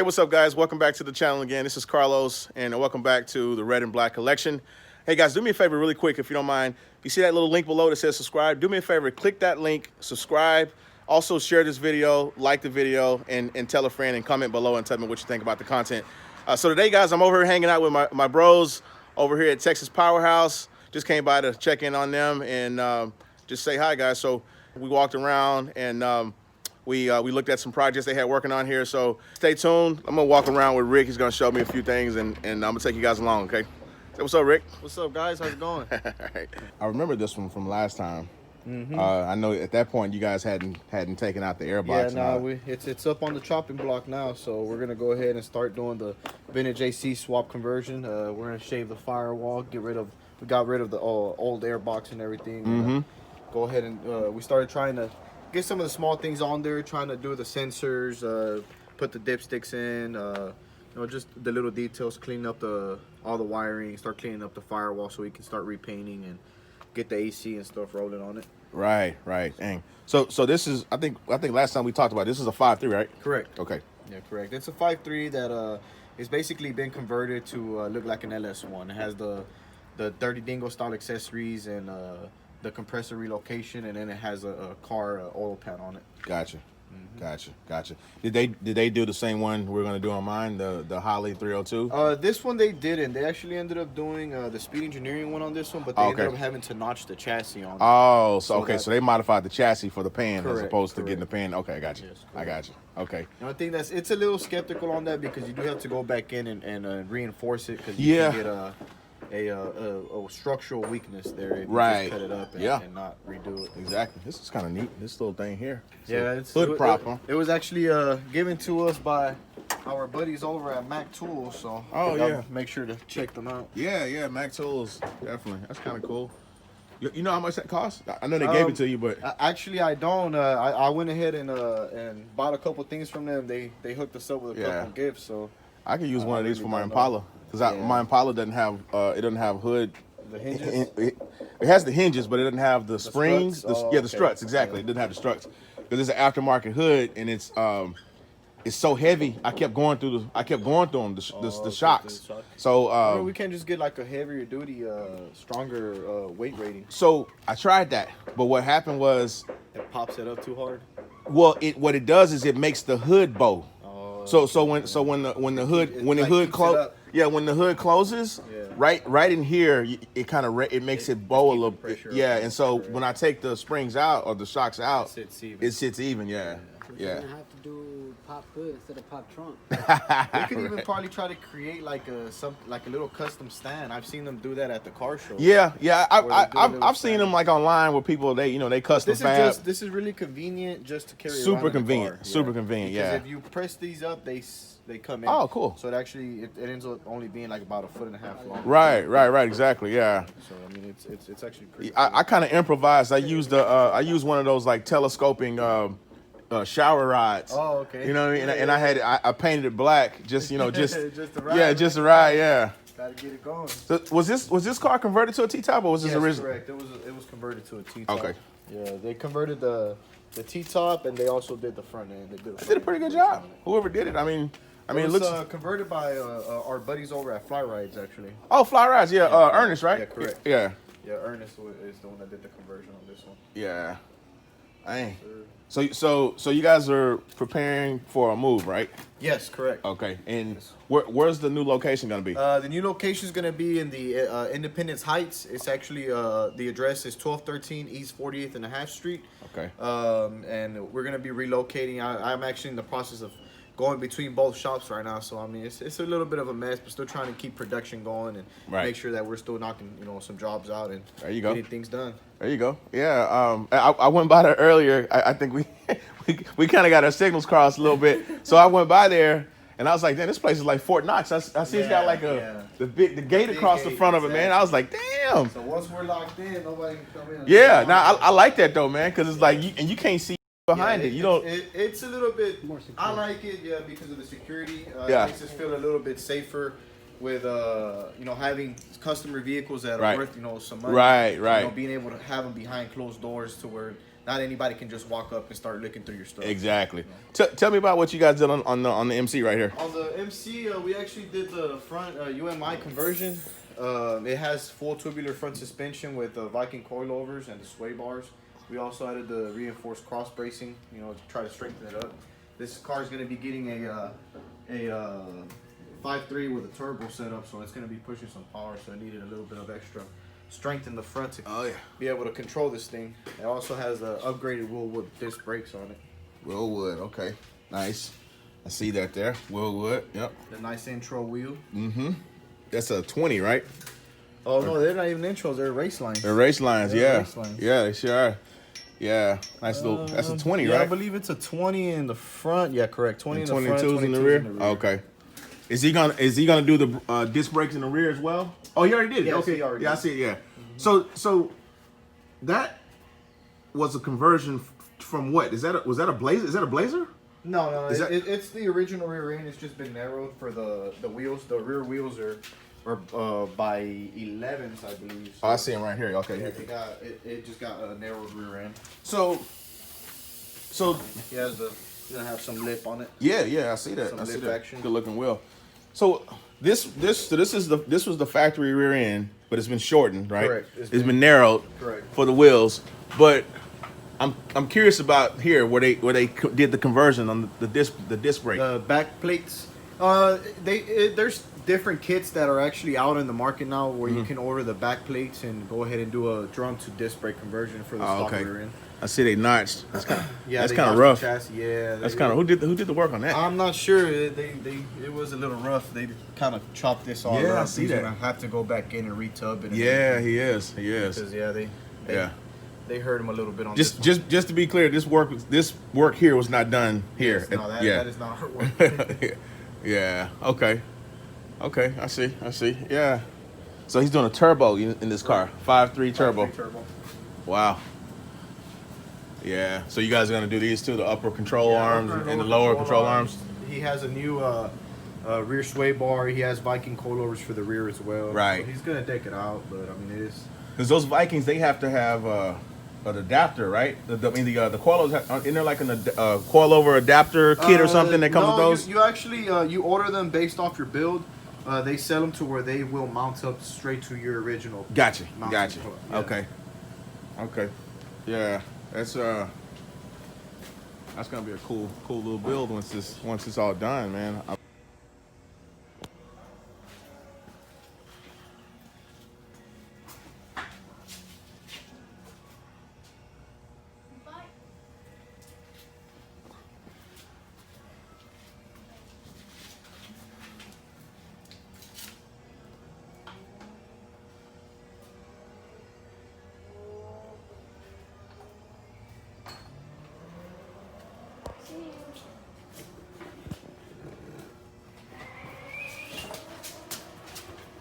what's up, guys? Welcome back to the channel again. This is Carlos, and welcome back to the Red and Black collection. Hey, guys, do me a favor really quick, if you don't mind. You see that little link below that says subscribe? Do me a favor, click that link, subscribe. Also, share this video, like the video, and tell a friend, and comment below and tell me what you think about the content. So today, guys, I'm over here hanging out with my bros over here at Texas Powerhouse. Just came by to check in on them and just say hi, guys. So we walked around and we looked at some projects they had working on here. So stay tuned. I'm gonna walk around with Rick. He's gonna show me a few things, and I'm gonna take you guys along. Okay. Say what's up, Rick? What's up, guys? How's it going? All right. I remember this one from last time. I know at that point you guys hadn't taken out the airbox. Yeah, it's up on the chopping block now, so we're gonna go ahead and start doing the vintage AC swap conversion. We're gonna shave the firewall, we got rid of the old airbox and everything. Go ahead and we started trying to get some of the small things on there, trying to do the sensors, put the dipsticks in, you know, just the little details, clean up all the wiring, start cleaning up the firewall so we can start repainting and get the AC and stuff rolling on it. Right. Dang. So this is, I think last time we talked about this is a 5.3, right? Correct. Okay. Yeah, correct. It's a 5.3 that is basically been converted to look like an LS1. It has the Dirty Dingo style accessories and the compressor relocation, and then it has a car oil pan on it. Gotcha. Gotcha. Did they do the same one we're gonna do on mine, the Holly 302? This one they didn't. They actually ended up doing the Speed Engineering one on this one, but they ended up having to notch the chassis on it. Oh, so they modified the chassis for the pan as opposed to correct. getting the pan. Okay, I got you. Yes, I got you. Okay. And I think it's a little skeptical on that because you do have to go back in and reinforce it because Yeah. you can get a structural weakness there if you Right. just cut it up and not redo it. Exactly. This is kind of neat. This little thing here. Yeah, it's hood prop. Huh? It was actually given to us by our buddies over at Mac Tools, so make sure to check them out. Yeah, Mac Tools, definitely. That's kind of cool. You know how much that cost? I know they gave it to you, but actually I don't. I went ahead and bought a couple things from them. They hooked us up with a couple gifts, so I could use one of these for my Impala because my Impala doesn't have hood. The hinges. It has the hinges, but it doesn't have the springs. Struts? The struts, exactly. It doesn't have the struts because it's an aftermarket hood, and it's so heavy. I kept going through them, the shocks. So we can't just get like a heavier duty, stronger weight rating. So I tried that, but what happened was It pops it up too hard. Well, what it does is it makes the hood bow. So when the hood closes, right in here, it kind of makes it bow a little bit. Yeah, and so when I take the springs out or the shocks out, it sits even. Yeah. You're gonna have to do pop hood instead of pop trunk. We could even probably try to create like a little custom stand. I've seen them do that at the car show. Yeah. I've seen them like online where people they custom fab. This is really convenient just to carry. Super around convenient. In the car. Super convenient. Because yeah. if you press these up, they come in. Oh, cool. So it ends up only being like about 1.5 feet long. Right. Exactly. Yeah. So I mean, it's actually pretty. I kind of improvised. I used one of those like telescoping shower rods. Oh, okay. You know what I mean? And I painted it black, just to ride. just to ride. Yeah. Gotta get it going. So was this car converted to a T-top or was this original? Correct. It was converted to a T-top. Okay. Yeah, they converted the T-top and they also did the front end. They did a pretty good job. Whoever did it. I mean, it looks converted by our buddies over at Fly Rides actually. Oh, Fly Rides. Yeah. Ernest, right? Yeah, correct. Yeah. Yeah, Ernest is the one that did the conversion on this one. Yeah. Dang. So you guys are preparing for a move, right? Yes, correct. Okay. And where's the new location gonna be? The new location is gonna be in the Independence Heights. It's actually the address is 1213 East 48th and a half Street. Okay. And we're gonna be relocating. I'm actually in the process of going between both shops right now, so I mean it's a little bit of a mess, but still trying to keep production going and make sure that we're still knocking some jobs out and getting things done. There you go. Yeah. I went by there earlier. I think we kind of got our signals crossed a little bit. So I went by there and I was like, damn, this place is like Fort Knox. I see it's got like the gate across the front of it, man. I was like, damn. So once we're locked in, nobody can come in. Yeah. Now I like that though, man, because it's like you can't see behind it. You don't. It's a little bit more secure. I like it, because of the security. It makes us feel a little bit safer with having customer vehicles that are worth some money. Right. Being able to have them behind closed doors to where not anybody can just walk up and start looking through your stuff. Exactly. Tell me about what you guys did on the MC right here. On the MC, we actually did the front UMI conversion. It has full tubular front suspension with Viking coilovers and the sway bars. We also added the reinforced cross bracing, you know, to try to strengthen it up. This car is going to be getting a 5.3 with a turbo setup, so it's going to be pushing some power, so it needed a little bit of extra strength in the front to be able to control this thing. It also has upgraded Willwood disc brakes on it. Willwood, okay. Nice. I see that there. Willwood, yep. The nice intro wheel. Mm-hmm. That's a 20, right? Oh, no, they're not even intros. They're race lines. They're race lines, yeah. Race lines. Yeah, they sure are. Yeah, nice little, that's a 20, yeah, right? I believe it's a 20 in the front. Yeah, correct. 20 in the front, 22s in the rear? Okay. Is he gonna do the disc brakes in the rear as well? Oh, he already did it. Yes, Okay, he already yeah, I did. see it. Yeah. So that was a conversion from what? Was that a Blazer? Is that a Blazer? No, Is that- it's the original rear end. It's just been narrowed for the wheels. The rear wheels are by 11s, I believe. So Oh, I see him right here. Okay. yeah, it just got a narrowed rear end. So He has gonna have some lip on it. yeah, I see that. Some I see lip that. action. Good looking wheel. So this was the factory rear end, but it's been shortened, right? Correct. It's been narrowed. Correct. For the wheels, but I'm curious about here where they did the conversion on the disc brake. The back plates. There's different kits that are actually out in the market now where you can order the back plates and go ahead and do a drum to disc brake conversion for the stock rear end. I see they notched. That's kind of that's they kind of notched the rough. chassis. Yeah, That's kind of who did the work on that? I'm not sure. It was a little rough. They kind of chopped this all up. Yeah, I see He's that. gonna have to go back in and retub it. Yeah, he is. Because they hurt him a little bit on this one. Just to be clear, this work here was not done here. Yes, no, that is not her work. Yeah. Okay. I see. Yeah. So he's doing a turbo in this car, 5.3 turbo. Wow. Yeah. So you guys are gonna do these too, the upper control arms and the lower control arms. He has a new rear sway bar. He has Viking coilovers for the rear as well. Right. So he's gonna deck it out, but I mean it is. Because those Vikings, they have to have an adapter, right? The coilovers, isn't there like a coilover adapter kit or something that comes with those? You actually you order them based off your build. They sell them to where they will mount up straight to your original. Gotcha. mounting point. Yeah. Okay. Yeah, that's gonna be a cool little build once it's all done, man.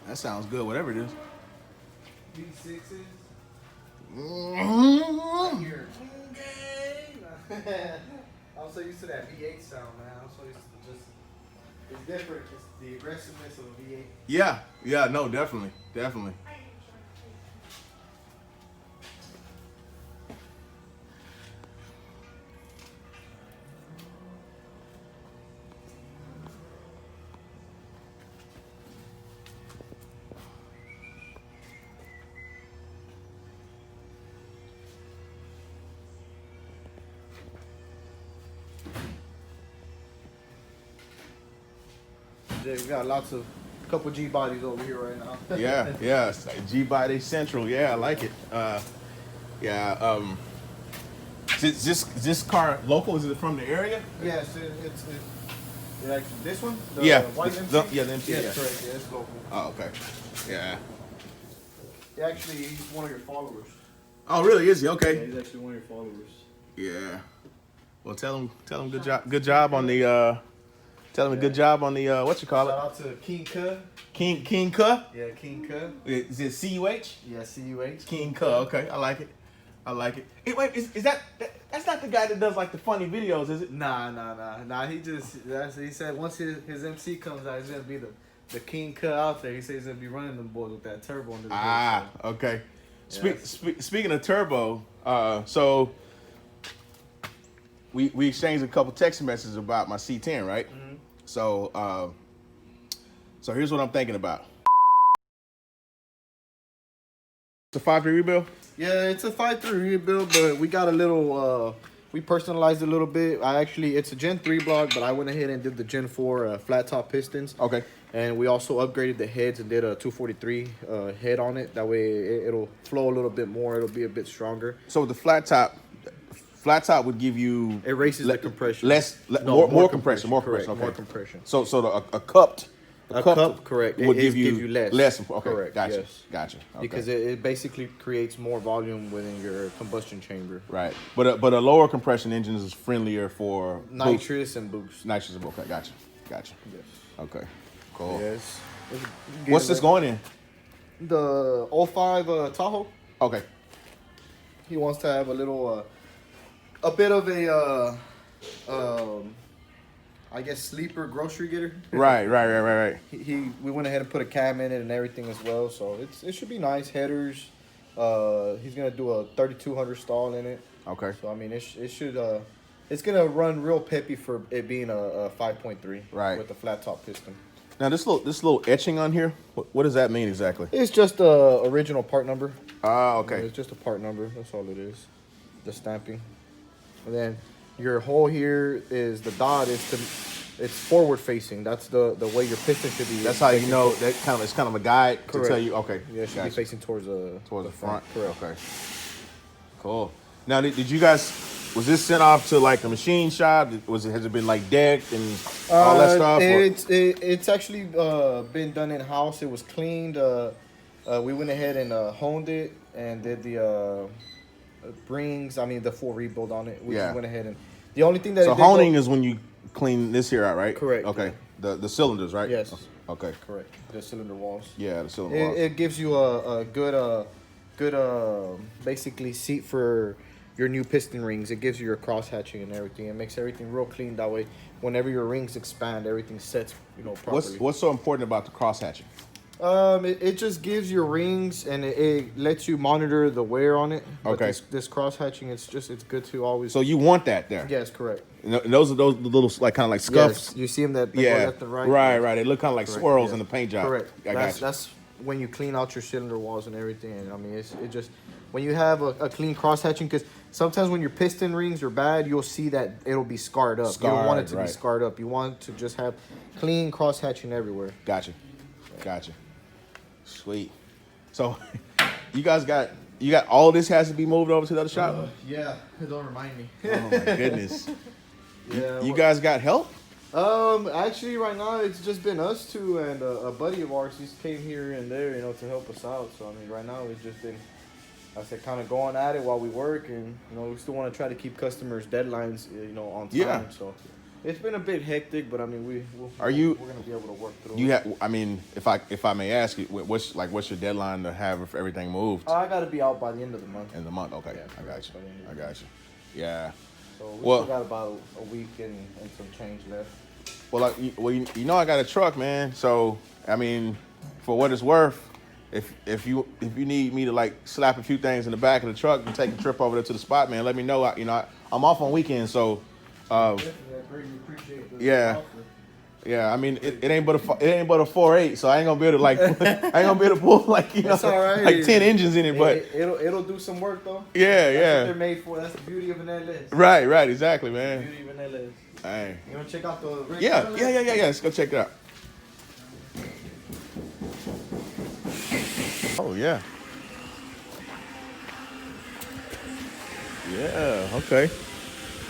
That sounds good, whatever it is. V6s. Here. I'm so used to that V8 sound, man. I'm so used to just. It's different. It's the aggressiveness of a V8. Yeah, no, definitely. Yeah, we got couple G bodies over here right now. Yeah, it's like G-Body Central. Yeah, I like it. Is this car local? Is it from the area? Yes, it's actually this one. The Yeah, white MC? the MC, Yeah, yeah. correct. Yeah, it's local. Oh, okay. Yeah. Actually, he's one of your followers. Oh, really? Is he? Yeah, Okay. he's actually one of your followers. Yeah. Well, tell him good job on the tell him a good job on the what you call Shout it? out to King Kuh. King Kuh? Yeah, King Kuh. Is it CUH? Yeah, CUH. King Kuh. Okay, I like it. Hey, wait, is that's not the guy that does like the funny videos, is it? Nah. He said once his MC comes out, he's gonna be the King Kuh out there. He said he's gonna be running them boys with that turbo under the hood, so. Okay. Yes. Speaking of turbo, so we exchanged a couple text messages about my C10, right? Mm-hmm. So so here's what I'm thinking about. It's a 5.3 rebuild? Yeah, it's a 5.3 rebuild, but we got a little, we personalized it a little bit. It's a Gen 3 block, but I went ahead and did the Gen 4 flat top pistons. Okay. And we also upgraded the heads and did a 243 head on it. That way it'll flow a little bit more. It'll be a bit stronger. So with the flat top would give you... It races the compression. More compression. More Correct, compression. Okay. more compression. So a cupped... A cup, correct. Would give you less. Okay, correct. Gotcha. Yes. Gotcha. Okay. Because it basically creates more volume within your combustion chamber. Right. But a lower compression engine is friendlier for nitrous and boost. Nitrous and boost. Okay, gotcha. Yes. Okay. Cool. Yes. What's this going in? The 05 Tahoe. Okay. He wants to have a little, a bit of a, I guess, sleeper grocery getter. Right. We went ahead and put a cab in it and everything as well, so it should be nice. Headers. He's gonna do a 3200 stall in it. Okay. So I mean, it should it's gonna run real peppy for it being a 5.3. Right. With the flat top piston. Now this little etching on here, what does that mean exactly? It's just a original part number. Ah, okay. It's just a part number. That's all it is. The stamping. And then your hole here is the dot. It's forward facing. That's the way your piston should be. That's how you know that it's kind of a guide to tell you. Okay. Yeah, it should be facing towards the front. Correct. Okay. Cool. Now, did you guys? Was this sent off to like a machine shop? Has it been like decked and all that stuff? It's actually been done in house. It was cleaned. We went ahead and honed it and did the rings. I mean the full rebuild on it. We just went ahead and the only thing that honing is when you clean this here out, right? Correct. Okay. The cylinders, right? Yes. Okay. Correct. The cylinder walls. Yeah, the cylinder walls. It gives you a good basically seat for your new piston rings. It gives you your cross hatching and everything. It makes everything real clean. That way, whenever your rings expand, everything sets properly. What's so important about the cross hatching? It just gives your rings and it lets you monitor the wear on it. Okay. But this cross hatching, it's good to always. So you want that there? Yes, correct. And those are those little like kind of like scuffs. Yes, you see them that they go left and right. Right. They look kind of like swirls in the paint job. Correct. That's when you clean out your cylinder walls and everything. And I mean, it just when you have a clean cross hatching, because sometimes when your piston rings are bad, you'll see that it'll be scarred up. You don't want it to be scarred up. You want to just have clean cross hatching everywhere. Gotcha. Sweet. So you got all this has to be moved over to the other shop? Yeah, don't remind me. Oh my goodness. Yeah. You guys got help? Actually, right now it's just been us two and a buddy of ours. He's came here and there, to help us out. So I mean, right now it's just been, I said, kind of going at it while we work, and we still want to try to keep customers' deadlines, on time. Yeah. So it's been a bit hectic, but I mean, we're gonna be able to work through. If I may ask you, what's your deadline to have everything moved? I got to be out by the end of the month. End of the month, okay. Yeah, I got you. Yeah. So we still got about a week and some change left. Well, I got a truck, man. So I mean, for what it's worth, if you need me to like slap a few things in the back of the truck and take a trip over there to the spot, man, let me know. I'm off on weekends, so. Definitely, I greatly appreciate the offer. Yeah, I mean it ain't but a 4.8, so I ain't gonna be able to pull like all right. like 10 engines in it, but it'll do some work though. Yeah. That's what they're made for. That's the beauty of an LS. Right, exactly, man. The beauty of an LS. Hey. You wanna check out the rig? Yeah. Let's go check it out. Oh yeah. Yeah. Okay.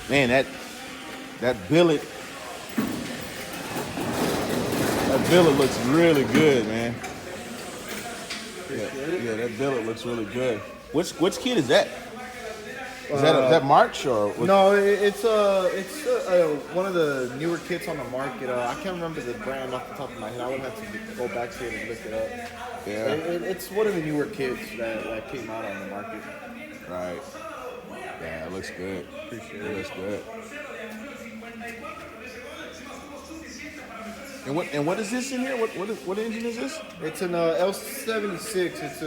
Man, that billet looks really good, man. Yeah, that billet looks really good. Which kit is that? Is that March or? No, it's one of the newer kits on the market. I can't remember the brand off the top of my head. I would have to go back to it and look it up. Yeah. It's one of the newer kits that came out on the market. Right. Yeah, it looks good. Appreciate it. It looks good. And what is this in here? What engine is this? It's an L76. It's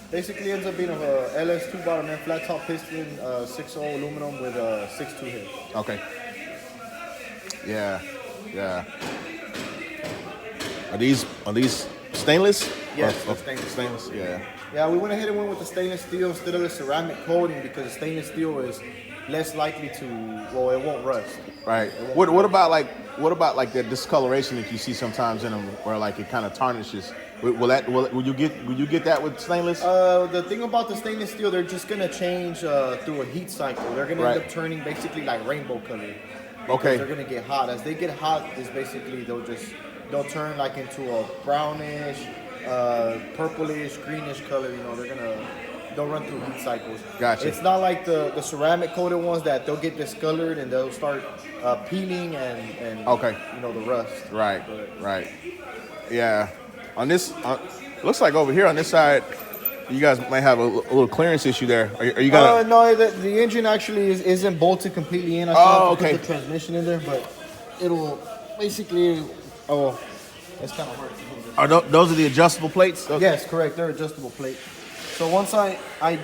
Basically ends up being a LS2 bottom end flat top piston, 6.0 aluminum with a 6.2 head. Okay. Yeah. Yeah. Are these stainless? Yes, Or they're stainless. Stainless. Yeah. Yeah, we went ahead and went with the stainless steel instead of the ceramic coating because the stainless steel is less likely to, well, it won't rust. Right. What about like the discoloration that you see sometimes in them, where like it kind of tarnishes? Will you get that with stainless? The thing about the stainless steel, they're just gonna change through a heat cycle. They're gonna end up turning basically like rainbow color. Okay. They're gonna get hot. As they get hot, is basically they'll turn like into a brownish, purplish, greenish color. You know, they'll run through heat cycles. Gotcha. It's not like the ceramic coated ones that they'll get discolored and they'll start peeling and Okay. you know, the rust. Right. But, Right. Yeah. On this, looks like over here on this side, you guys might have a little clearance issue there. Are you gonna? No, the engine actually isn't bolted completely in. I still have to put the transmission in there, but it'll basically. Oh, it's kind of hard to move. Are those are the adjustable plates? Yes, correct. They're adjustable plates. So once I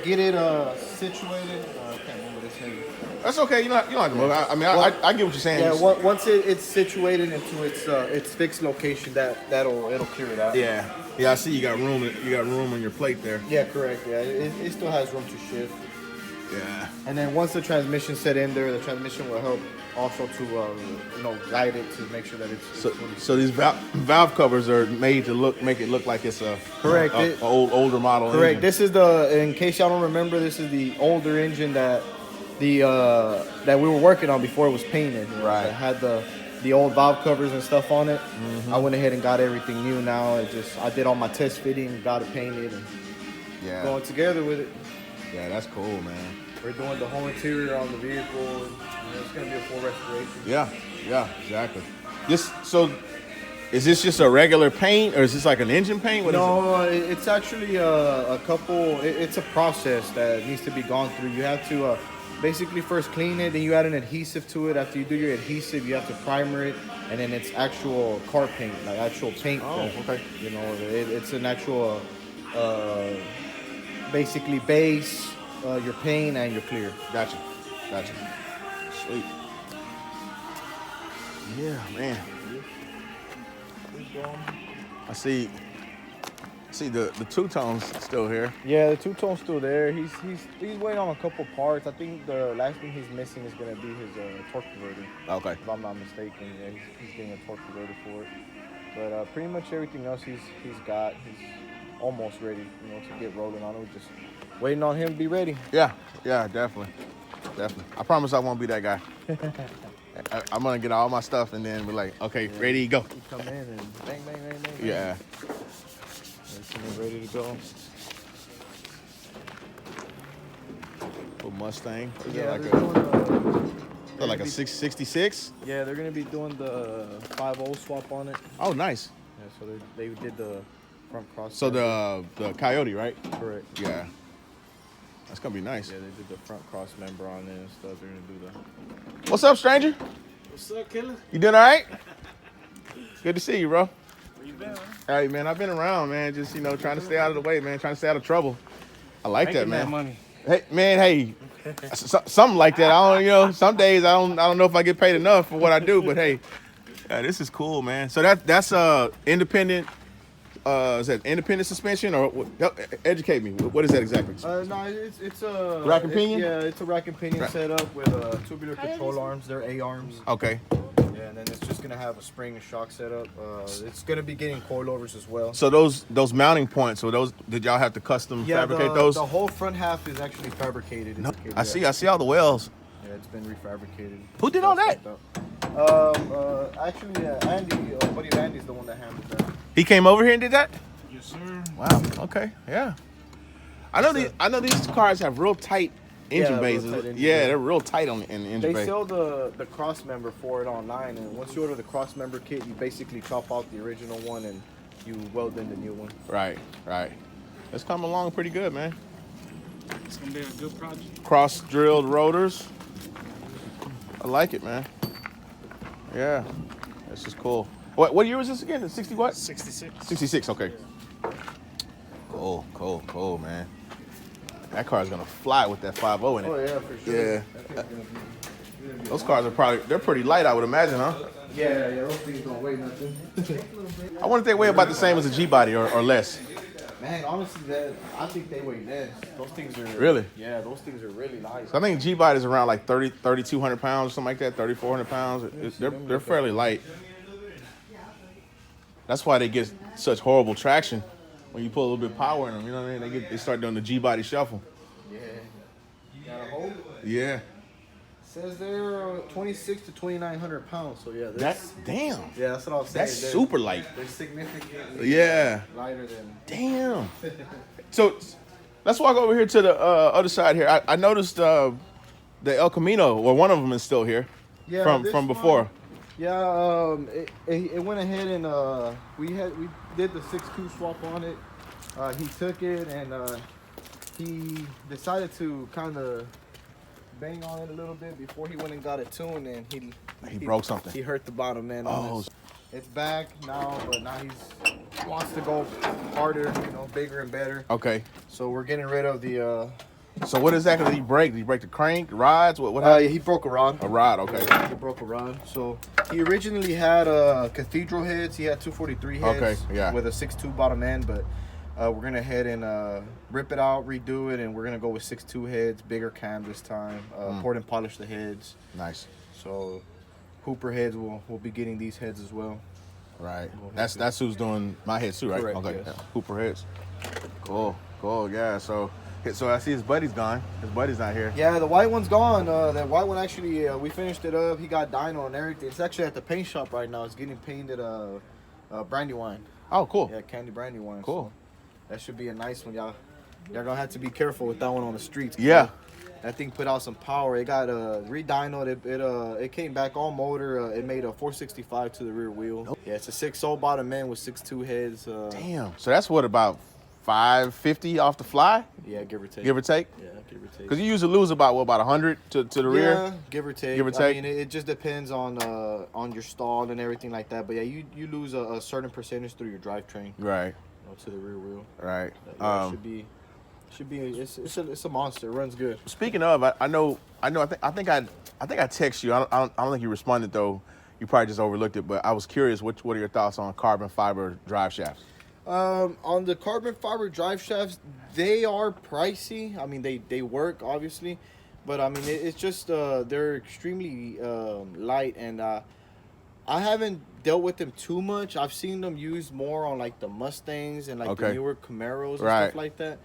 get it situated, I can't remember this heavy. That's okay. You don't have to move. I mean, I get what you're saying. Yeah, once it's situated into its fixed location, it'll clear it out. Yeah. Yeah. I see you got room. You got room on your plate there. Yeah, correct. Yeah, it still has room to shift. Yeah. And then once the transmission set in there, the transmission will help also to guide it to make sure that it's So these valve covers are made to make it look like it's a correct older model. Correct. Engine. This is in case y'all don't remember, this is the older engine that we were working on before it was painted. Right. It had the old valve covers and stuff on it. Mm-hmm. I went ahead and got everything new now. I did all my test fitting, got it painted, and going together with it. Yeah, that's cool, man. We're doing the whole interior on the vehicle. And, it's gonna be a full restoration. Yeah, exactly. Is this just a regular paint, or is this like an engine paint? It's actually a couple. It's a process that needs to be gone through. You have to basically first clean it, then you add an adhesive to it. After you do your adhesive, you have to primer it, and then it's actual car paint, like actual paint. Oh, okay. You know, it's an actual basically base, your paint, and your clear. Gotcha. Sweet. Yeah, man. I see the two-tone's still here. Yeah, the two-tone's still there. He's waiting on a couple parts. I think the last thing he's missing is gonna be his torque converter. Okay. If I'm not mistaken, yeah, he's getting a torque converter for it. But pretty much everything else he's got. He's almost ready, to get rolling on it. We're just waiting on him to be ready. Yeah, definitely. I promise I won't be that guy. I'm gonna get all my stuff and then be like, okay, ready to go. You come in and bang. Yeah. Ready to go. Little Mustang. Is Yeah, it like a 666? Yeah, they're gonna be doing the 5.0 swap on it. Oh, nice. Yeah, so they did the front cross. So the Coyote, right? Correct. Yeah. That's gonna be nice. Yeah, they did the front cross member on it and stuff. They're gonna do the. What's up, stranger? What's up, killer? You doing all right? Good to see you, bro. Where you been, man? Hey, man, I've been around, man. Just trying to stay out of the way, man. Trying to stay out of trouble. I like that, man. That money. Hey, man, something like that. I don't, some days I don't know if I get paid enough for what I do, but hey, this is cool, man. So that's independent. Is that independent suspension or educate me? What is that exactly? No, it's a rack and pinion. It's a rack and pinion setup with tubular control arms. They're A arms. Okay. Yeah, and then it's just gonna have a spring and shock setup. It's gonna be getting coilovers as well. So those mounting points, or those, did y'all have to custom fabricate those? The whole front half is actually fabricated. No, I see all the wells. Yeah, it's been refabricated. Who did all that? Actually, Andy, buddy of Andy's the one that handled that. He came over here and did that? Yes, sir. Wow. Okay. Yeah. I know these cars have real tight engine bays. They're real tight in the engine bay. They sell the cross member for it online, and once you order the cross member kit, you basically chop out the original one and you weld in the new one. Right. It's coming along pretty good, man. It's gonna be a good project. Cross drilled rotors. I like it, man. Yeah. This is cool. What year was this again? 60 what? 66. 66, okay. Cool, man. That car's gonna fly with that 5.0 in it. Oh yeah, for sure. Yeah. That thing's gonna be- Those cars are they're pretty light, I would imagine, huh? Yeah, those things don't weigh nothing. I wonder if they weigh about the same as a G-body or less. Man, honestly, I think they weigh less. Those things are Really? Yeah, those things are really light. So I think G-body is around like 3,200 pounds, something like that, 3,400 pounds. They're fairly light. That's why they get such horrible traction when you put a little bit of power in them. You know what I mean? They start doing the G-body shuffle. Yeah. Gotta hold it. Yeah. Says they're 26 to 2,900 pounds. So yeah, Damn. yeah, that's what I was saying. That's super light. They're significantly Yeah. lighter than. Damn. So let's walk over here to the other side here. I noticed the El Camino, or one of them is still here. Yeah, from before. One, yeah, it went ahead and we did the 6.2 swap on it. He took it and he decided to kind of bang on it a little bit before he went and got it tuned, and he broke something. He hurt the bottom end. Oh. It's back now, but now he wants to go harder, bigger and better. Okay. So we're getting rid of the. So what exactly did he break? Did he break the crank, rods? What happened? He broke a rod. A rod, okay. He broke a rod. So he originally had cathedral heads. He had 243 heads. Okay, yeah. With a 6.2 bottom end, but we're gonna head and rip it out, redo it, and we're gonna go with 6.2 heads, bigger cam this time. Poured and polish the heads. Nice. So Hooper heads will be getting these heads as well. Right. That's who's doing my heads too, right? Correct, Okay. yes. Yeah. Hooper heads. Cool. Yeah. So I see his buddy's gone. His buddy's not here. Yeah, the white one's gone. That white one actually, we finished it up. He got dyno and everything. It's actually at the paint shop right now. It's getting painted brandy wine. Oh, cool. Yeah, candy brandy wine. Cool. So that should be a nice one, y'all. Y'all gonna have to be careful with that one on the streets. Yeah. That thing put out some power. It got re-dynoed. It came back all motor. It made a 465 to the rear wheel. Yeah, it's a 6.0 bottom end with 6.2 heads. Damn. So that's what, about 550 off the fly? Yeah, give or take. Give or take? Yeah, give or take. Because you usually lose about 100 to the rear? Yeah, give or take. Give or take. I mean, it just depends on your stall and everything like that. But yeah, you lose a certain percentage through your drivetrain. Right. To the rear wheel. Right. Yeah, should be. It's a monster. It runs good. Speaking of, I think I text you. I don't think you responded though. You probably just overlooked it. But I was curious. What are your thoughts on carbon fiber drive shafts? On the carbon fiber drive shafts, they are pricey. I mean, they work obviously, but I mean it's just they're extremely light, and I haven't dealt with them too much. I've seen them used more on like the Mustangs and like the newer Camaros and stuff like that.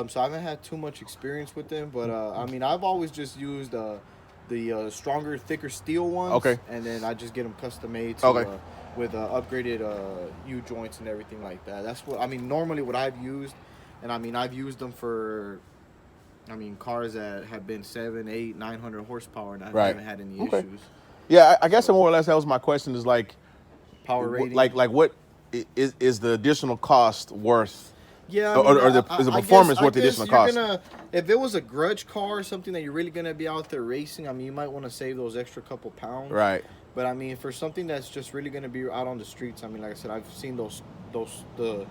So I haven't had too much experience with them, but I mean I've always just used the stronger, thicker steel ones. Okay. And then I just get them custom made with upgraded U joints and everything like that. That's what I mean. Normally, what I've used, and I mean I've used them for, cars that have been 700, 800, 900 horsepower, and I haven't had any issues. Yeah, I guess more or less that was my question. Is like power rating. Like what is the additional cost worth? Yeah, or is the performance worth the additional cost? If it was a grudge car or something that you're really gonna be out there racing, I mean, you might want to save those extra couple pounds. Right. But I mean, for something that's just really gonna be out on the streets, I mean, like I said, I've seen the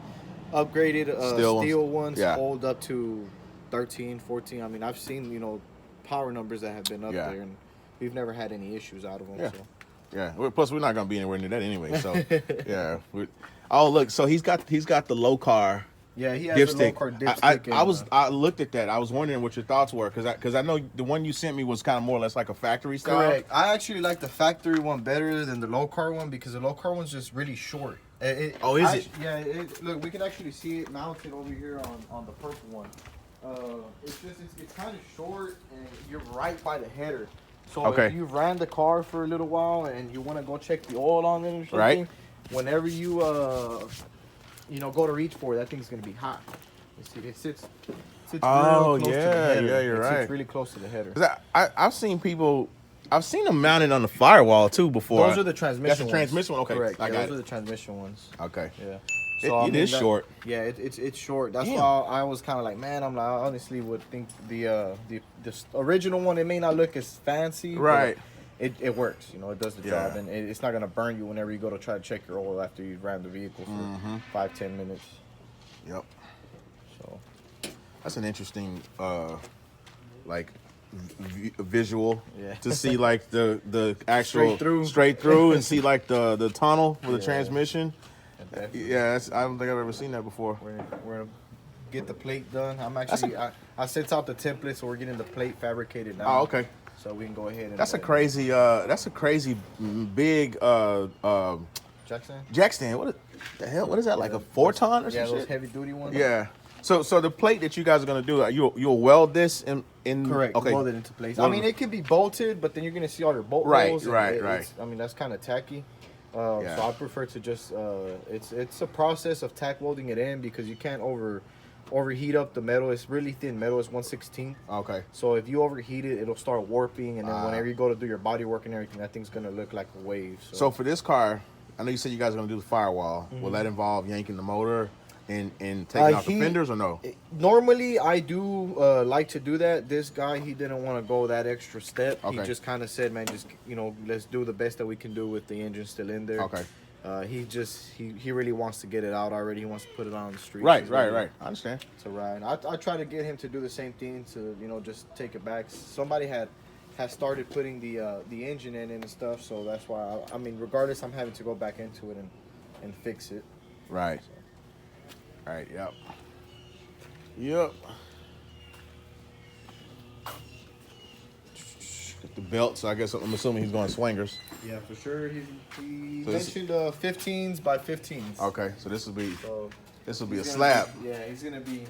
upgraded steel ones hold up to 13, 14. I mean, I've seen power numbers that have been up there, and we've never had any issues out of them. Yeah. So. Yeah. Well, plus, we're not gonna be anywhere near that anyway. So yeah. Oh, look. So he's got the low car. Yeah, he has a low car dipstick. I looked at that. I was wondering what your thoughts were because I know the one you sent me was kind of more or less like a factory style. Correct. I actually like the factory one better than the low car one because the low car one's just really short. Is it? Yeah. Look, we can actually see it mounted over here on the purple one. It's kind of short and you're right by the header. So if you've ran the car for a little while and you want to go check the oil on it or something, right? Whenever you go to reach for it, that thing's gonna be hot. You see, it sits real close to the header. Yeah, you're right. It's really close to the header. I've seen them mounted on the firewall too before. Those are the transmission. That's the transmission one. Okay, correct. I got those are the transmission ones. Okay. Yeah. So it is short. Yeah, it's short. That's why I was kind of like, man, I honestly would think the original one, it may not look as fancy, right? But it works. It does the job, and it's not gonna burn you whenever you go to try to check your oil after you ran the vehicle for 5-10 minutes. Yep. So That's an interesting, like, visual to see like the actual straight through and see like the tunnel with the transmission. Yeah, I don't think I've ever seen that before. We're gonna get the plate done. I'm actually I sent out the template, so we're getting the plate fabricated now. Oh, okay. So we can go ahead and. That's a crazy big jack stand. What the hell? What is that? Like a 4-ton or something? Yeah, those heavy duty ones. Yeah. So the plate that you guys are gonna do, you'll weld this in correct. Okay. Weld it into place. I mean, it can be bolted, but then you're gonna see all your bolt holes. Right. I mean, that's kind of tacky. So I prefer to just it's a process of tack welding it in because you can't overheat up the metal. It's really thin metal. It's 1/16. Okay. So if you overheat it, it'll start warping, and then whenever you go to do your body work and everything, that thing's gonna look like a wave. So for this car, I know you said you guys are gonna do the firewall. Will that involve yanking the motor and taking out the fenders or no? Normally, I do like to do that. This guy, he didn't want to go that extra step. Okay. He just kind of said, man, just let's do the best that we can do with the engine still in there. Okay. He really wants to get it out already. He wants to put it on the street. Right. I understand. To ride. I try to get him to do the same thing to just take it back. Somebody had started putting the engine in and stuff, so that's why I mean regardless, I'm having to go back into it and fix it. Right. So. All right. Yep. Get the belt. So I guess I'm assuming he's going swingers. Yeah, for sure. He So mentioned 15s by 15s. Okay. So this will be a He's slab. He's gonna be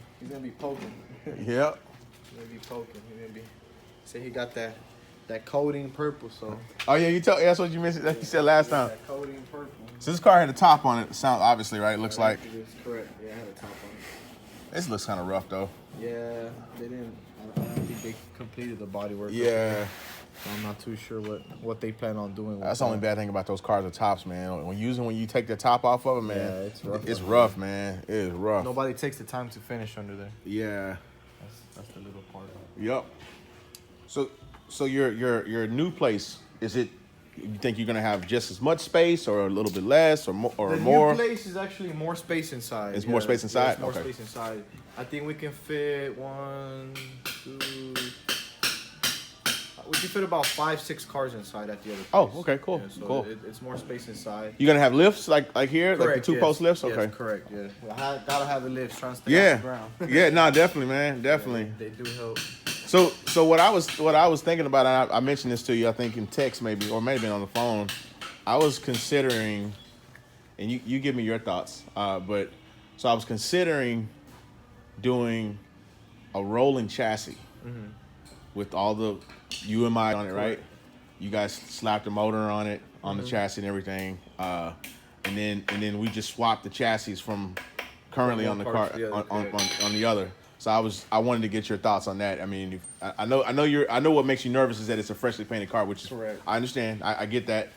poking. Yep. He's gonna be poking. He's gonna be. Say he got that coating purple. So. Oh yeah, that's what you mentioned. Like you said last time. That coating purple. So this car had a top on it. Sound obviously right. It looks like. It's correct. Yeah, I had a top on it. This looks kind of rough though. Yeah, they didn't. I don't think they completed the bodywork. Yeah. So I'm not too sure what they plan on doing. That's the only bad thing about those cars, the tops, man. When you take the top off of them, man, yeah, it's rough. It's rough, man. It is rough. Nobody takes the time to finish under there. Yeah. That's the little part. Yep. So your new place, is it? You think you're gonna have just as much space, or a little bit less, or more? The new place is actually more space inside. It's more space inside. It's more space inside. I think we can fit 1, 2. We can fit about 5, 6 cars inside at the other place. Oh, okay, cool, Yeah, so cool. It's more space inside. You gonna have lifts like here, Correct, like the 2 yes. post lifts? Okay. Yes, correct. Yeah, well, gotta have the lifts trying to stay off the ground. Yeah, no, definitely, man, definitely. They do help. So what I was thinking about, and I mentioned this to you, I think in text maybe, or maybe on the phone. I was considering, and you give me your thoughts, but so I was considering doing a rolling chassis with all the UMI on it, right? You guys slapped the motor on it, on the chassis and everything, and then we just swapped the chassis from currently on the car on the other. So I wanted to get your thoughts on that. I mean, I know what makes you nervous is that it's a freshly painted car, which is correct. I understand. I get that.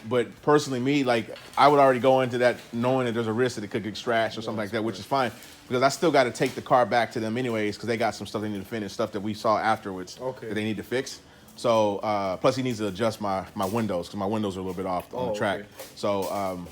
But personally, me, like, I would already go into that knowing that there's a risk that it could get scratched or something like that, which is fine. Because I still got to take the car back to them anyways, because they got some stuff they need to finish, stuff that we saw afterwards that they need to fix. So, plus he needs to adjust my windows, because my windows are a little bit off on the track. Okay. So,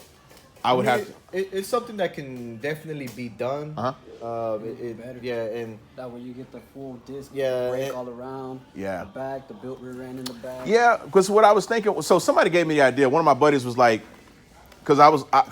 I would have to. It's something that can definitely be done. Yeah, and that when you get the full disc, Yeah, brake all around. Yeah. The back, the built rear end in the back. Yeah, because what I was thinking, so somebody gave me the idea. One of my buddies was like, because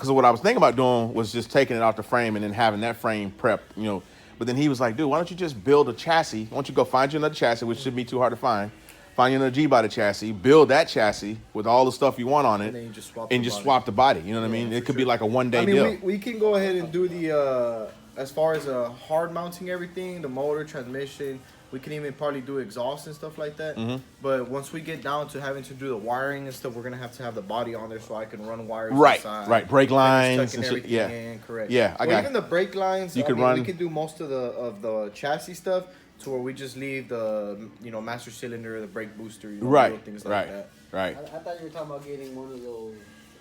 what I was thinking about doing was just taking it off the frame and then having that frame prepped, But then he was like, dude, why don't you just build a chassis? Why don't you go find you another chassis, which shouldn't be too hard to find. Find you another G-body chassis, build that chassis with all the stuff you want on it, and then you just swap the body. You know what I mean? It could be like a one-day deal. We can go ahead and do the as far as hard mounting everything, the motor, transmission. We can even probably do exhaust and stuff like that. But once we get down to having to do the wiring and stuff, we're gonna have to have the body on there so I can run wires inside. Right, brake lines and shit. everything Yeah, in, correct. Yeah, I got even the brake lines. You could run. We could do most of the chassis stuff to where we just leave the master cylinder, the brake booster, little things like that. Right. I thought you were talking about getting one of those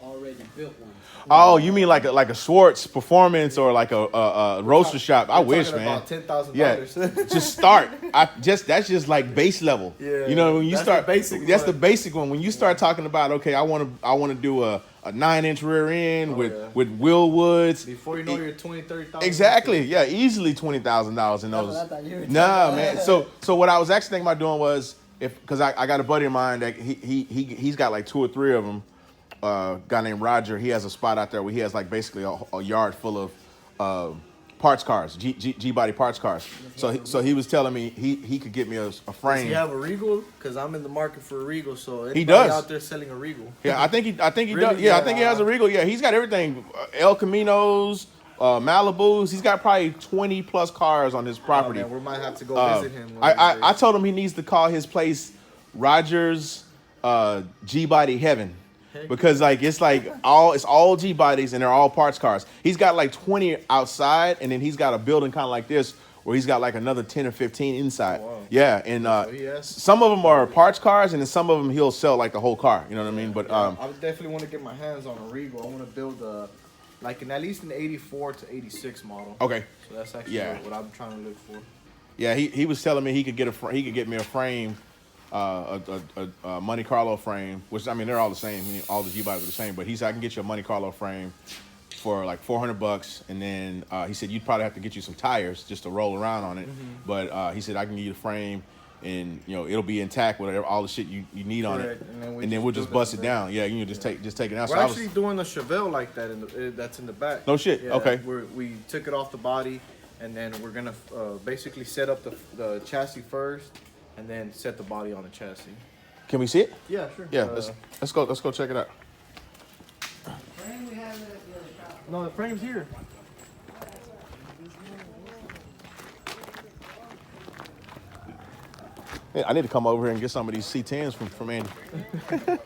already built one. Oh, you mean like a Schwartz Performance or like a roaster shop? I wish, man. About $10,000. Yeah, just start. That's just like base level. Yeah, you know when you that's start. the basic that's one. the basic one. When you start talking about I want to do a 9-inch rear end with wheel woods. Before you know, you're $20,000-$30,000. Exactly. Yeah, easily $20,000 in those. what I thought you were Nah, man. So what I was actually thinking about doing was because I got a buddy of mine that he's got like 2 or 3 of them. Guy named Roger. He has a spot out there where he has like basically a yard full of parts cars, G body parts cars. So he was telling me he could get me a frame. Does he have a Regal? Because I'm in the market for a Regal. So He does. out there selling a Regal. Yeah, I think he Really? does. Yeah, I think he has a Regal. Yeah, he's got everything. El Caminos, Malibus. He's got probably 20 plus cars on his property. Oh, man, we might have to go visit him. I told him he needs to call his place Rogers G Body Heaven. Because it's all G bodies and they're all parts cars. He's got like 20 outside, and then he's got a building kind of like this where he's got like another 10 or 15 inside. Oh, wow. Yeah, and some of them are parts cars, and then some of them he'll sell like the whole car. You know what I mean? But I definitely want to get my hands on a Regal. I want to build at least an 84 to 86 model. Okay. So that's actually what I'm trying to look for. Yeah, he was telling me he could get me a frame. A Monte Carlo frame, which I mean they're all the same. All the G bodies are the same, but he said I can get you a Monte Carlo frame for like $400, and then he said you'd probably have to get you some tires just to roll around on it. But he said I can give you the frame, and it'll be intact with all the shit you need on it, and then we'll just bust it down. Yeah, you can just take it out. We're actually doing a Chevelle like that that's in the back. No shit. Yeah, okay. We took it off the body, and then we're gonna basically set up the chassis first. And then set the body on the chassis. Can we see it? Yeah, sure. Yeah, let's go check it out. No, the frame's here. Yeah, I need to come over here and get some of these C10s from Andy. You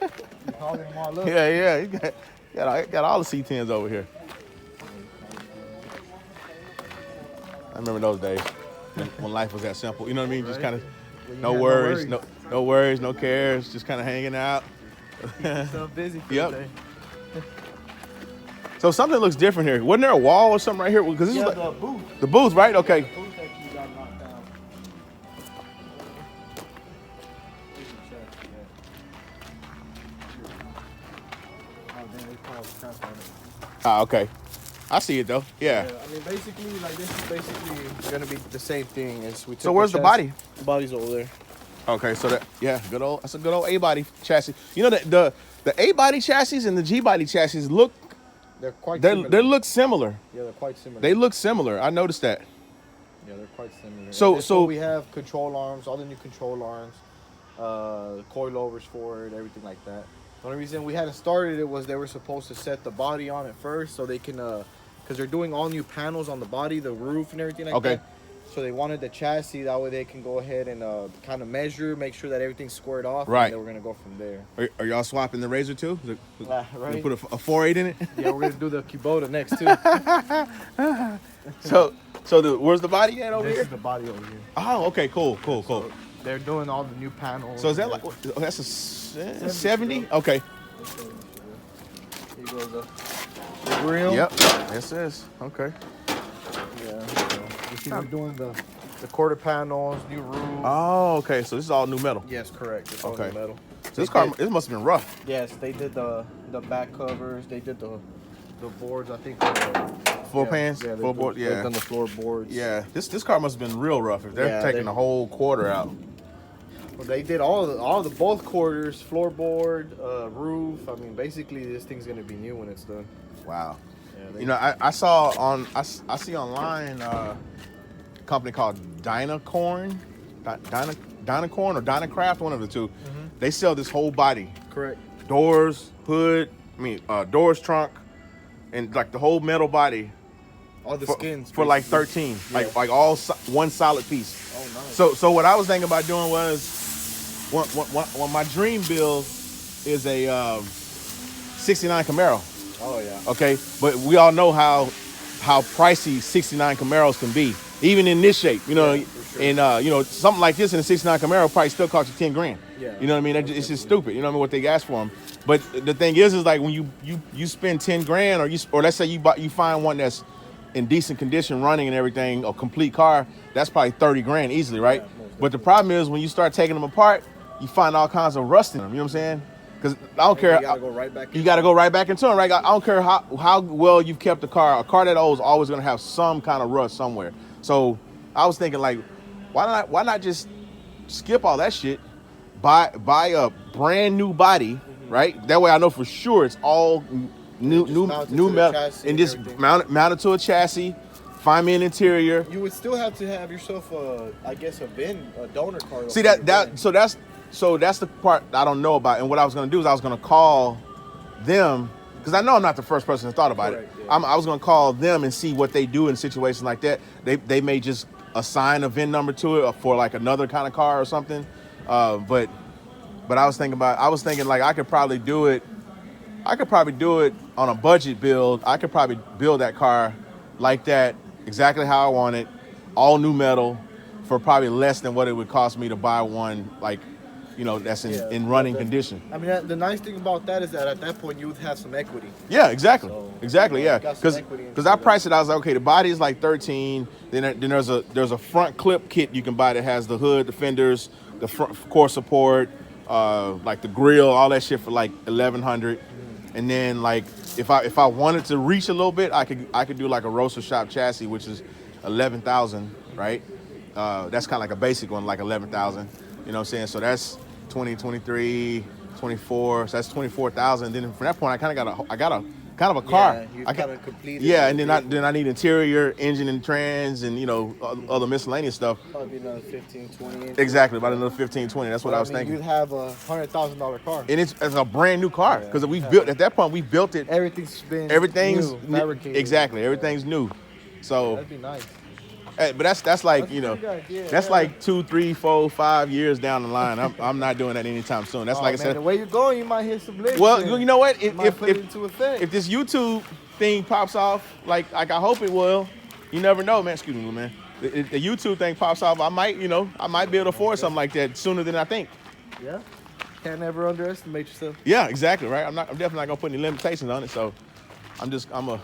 calling them all up? Yeah, you got all the C10s over here. I remember those days when life was that simple. You know what I mean? Just kind of. No worries, no cares, just kind of hanging out. So busy for Yep. the day. So something looks different here. Wasn't there a wall or something right here? Because this is like the booth. the booth, right? Okay. The booth that you got knocked down. Okay. I see it though. Yeah. I mean, basically, this is basically gonna be the same thing as we. So where's the body? The body's over there. Okay, so that's a good old A body chassis. You know the A body chassis and the G body chassis look. They're quite. They similar. look similar. Yeah, they're quite similar. They look similar. I noticed that. Yeah, they're quite similar. So we have control arms, all the new control arms, coilovers for it, everything like that. The only reason we hadn't started it was they were supposed to set the body on it first, so they can, because they're doing all new panels on the body, the roof and everything like that. So they wanted the chassis, that way they can go ahead and kind of measure, make sure that everything's squared off. Right. And then we're gonna go from there. Are y'all swapping the Razor too? Right. Put a 4.8 in it. Yeah, we're gonna do the Kubota next too. Where's the body at over This here? is the body over here. Oh, okay, cool. So they're doing all the new panels. So is that that's a 70? Okay. Here goes the grill. Yep. This is okay. Yeah. So you see we're doing the quarter panels, new roof. Oh, okay. So this is all new metal. Yes, correct. It's all Okay. new metal. So this must have been rough. Yes, they did the back covers. They did the boards. I think Floor pans, floorboard. They've Yeah. done the floorboards. Yeah. This car must have been real rough if they're taking the whole quarter out. Well, they did all the both quarters, floorboard, roof. I mean, basically this thing's gonna be new when it's done. Wow. Yeah, I saw I see online a company called Dynacorn, Dynacorn or Dynacraft, one of the two. They sell this whole body. Correct. Doors, hood, doors, trunk, and like the whole metal body. All the skins for like 13, Yeah. like all one solid piece. Oh, nice. So what I was thinking about doing was, one my dream build is a 69 Camaro. Oh yeah. Okay, but we all know how pricey 69 Camaros can be, even in this shape. You know, Yeah, for And you know, something like this in a '69 Camaro probably still cost you 10 grand. Yeah. You know what I mean? It's just stupid. You know what I mean? What they ask for them. But the thing is like when you spend 10 grand, or let's say you find one that's in decent condition, running and everything, a complete car, that's probably 30 grand easily, right? But the problem is when you start taking them apart, you find all kinds of rust in them. You know what I'm saying? Because I don't care. You gotta go right back. You got to go right back into them, right? I don't care how well you've kept the car. A car that old is always going to have some kind of rust somewhere. So I was thinking, like, why not just skip all that shit, buy a brand new body, right? That way I know for sure it's all new metal, and just mount it to a chassis. Find me an interior. You would still have to have yourself I guess a donor card. See so that's the part I don't know about. And what I was going to do is I was going to call them, because I know I'm not the first person that thought about it. Yeah. I was going to call them and see what they do in situations like that. They may just assign a VIN number to it for like another kind of car or something. But I was thinking like I could probably do it on a budget build. I could probably build that car like that, exactly how I want it, all new metal, for probably less than what it would cost me to buy one, like, you know, that's in running condition. I mean, the nice thing about that is that at that point you would have some equity. Yeah, exactly. So, Exactly, yeah. Because I priced it, I was like, okay, the body is like 13. Then there's a front clip kit you can buy that has the hood, the fenders, the front core support, like the grill, all that shit for like 1,100. And then like if I wanted to reach a little bit, I could do like a roaster shop chassis, which is 11,000, right? That's kind of like a basic one, like 11,000. You know what I'm saying? So that's 20, 23, 24. So that's 24,000. Then from that point, I kind of got a kind of a car. Yeah, you kind of completed. Yeah, and then I need interior, engine and trans, and you know other miscellaneous stuff. Probably another 15, 20. Exactly, about another 15, 20. That's what I was thinking. You'd have a $100,000 car. And it's a brand new car because we built at that point. We built it. Everything's Everything's new, fabricated. Exactly. Everything's new. So that'd be nice. but that's like, you know, that's like 2, 3, 4, 5 years down the line. I'm not doing that anytime soon. That's like I said. The way you're going, you might hit some licks. Well, you know what? If this YouTube thing pops off, like I hope it will, you never know, man. Excuse me, man. If the YouTube thing pops off, I might be able to afford something like that sooner than I think. Yeah. Can't ever underestimate yourself. Yeah, exactly, right? I'm definitely not gonna put any limitations on it. So I'm a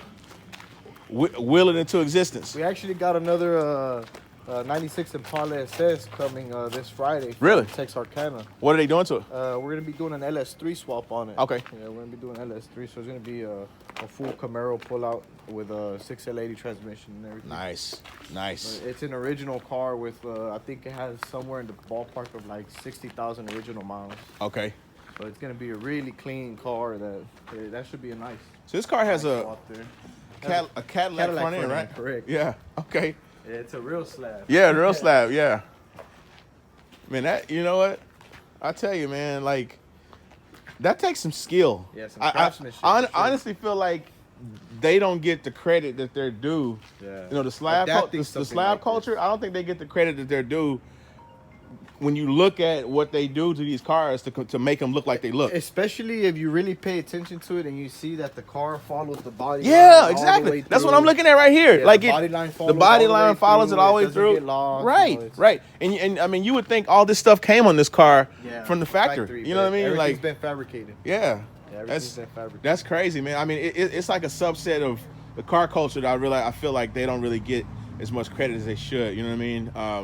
will it into existence. We actually got another 96 Impala SS coming this Friday. Really? Texarkana. What are they doing to it? We're gonna be doing an LS3 swap on it. Okay. Yeah, we're gonna be doing LS3, so it's gonna be a full Camaro pullout with a 6L80 transmission and everything. Nice. But it's an original car with I think it has somewhere in the ballpark of like 60,000 original miles. Okay. So it's gonna be a really clean car that should be a nice. So this car has a swap there. Cadillac front end, right? Correct. Yeah. Okay. Yeah, it's a real slab. Yeah, real slab. Yeah. Man, that, you know what? I tell you, man, like that takes some skill. Yeah, some craftsmanship. I honestly feel like they don't get the credit that they're due. Yeah. You know, the slab culture. I don't think they get the credit that they're due. When you look at what they do to these cars to make them look like they look. Especially if you really pay attention to it and you see that the car follows the body line. Yeah, exactly. That's what I'm looking at right here. Yeah, like the body line follows it all the way through. Get lost, right. And I mean, you would think all this stuff came on this car from the factory. You know what I mean? Everything's been fabricated. Yeah. Everything's been fabricated. That's crazy, man. I mean, it's like a subset of the car culture that I feel like they don't really get as much credit as they should. You know what I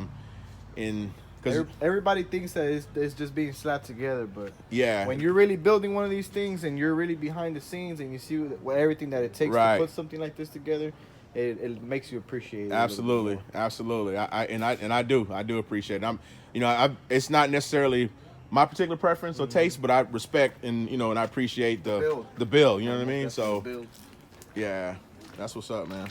mean? Because everybody thinks that it's just being slapped together, but yeah, when you're really building one of these things and you're really behind the scenes and you see everything that it takes to put something like this together, it makes you appreciate it. Absolutely. I do appreciate it. It's not necessarily my particular preference or taste, but I respect and I appreciate the build. You know what I mean? So yeah, that's what's up, man.